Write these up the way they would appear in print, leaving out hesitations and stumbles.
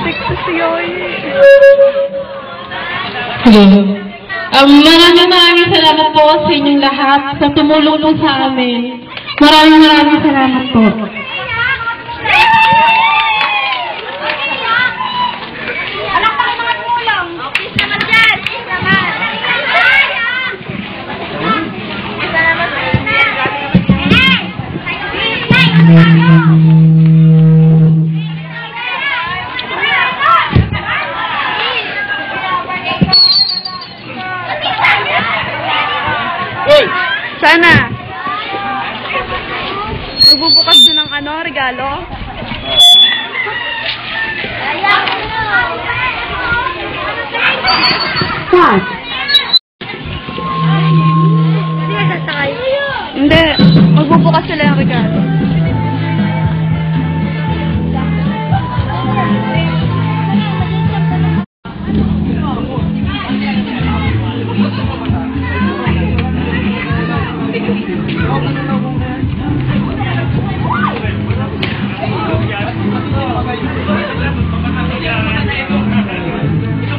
Sexy si Yoy. Hello. Maraming salamat po sa inyong lahat sa tumulong po sa amin. Maraming salamat po. Sana. Magbubukas na ng ano, regalo? What? Hindi. Magbubukas sila ng regalo.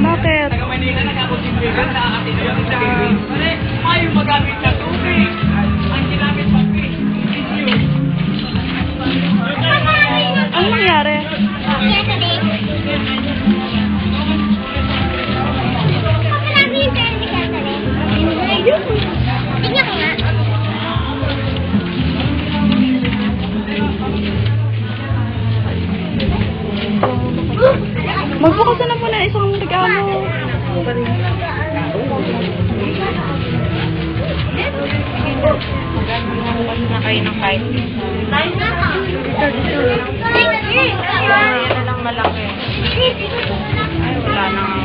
Bakit? Ayaw magamit na tubig. Ang ginamit pa Ano nangyari? Magbukas na po na isang regalo. Magbukas na kayo ng kahit isa. Yan na lang malaki. Ay, wala na nga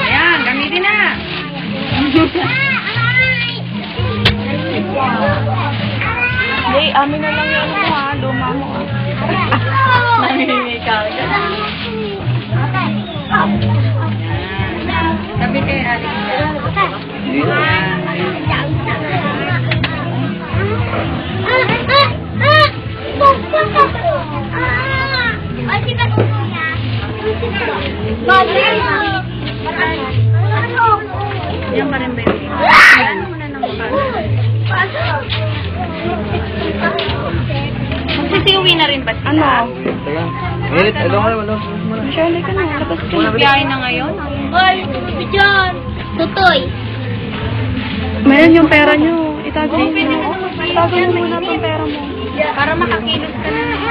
Ayan, gamitin na. Hindi, amin na lang yung ano ha, luma mo. Namimikaw ka. Sabi kay Alex. Yan pa rin ba yun? Ano mo na naman pa? Magsisiuwi na rin ba sila? Ano? Teka. Minute, ano? Shirley ka na, labas ka na. Biyahe na ngayon? Ay, tuloy dyan. Tutoy. Meron yung pera nyo. Itago mo muna. Itago mo muna ang pera mo. Para makakilos ka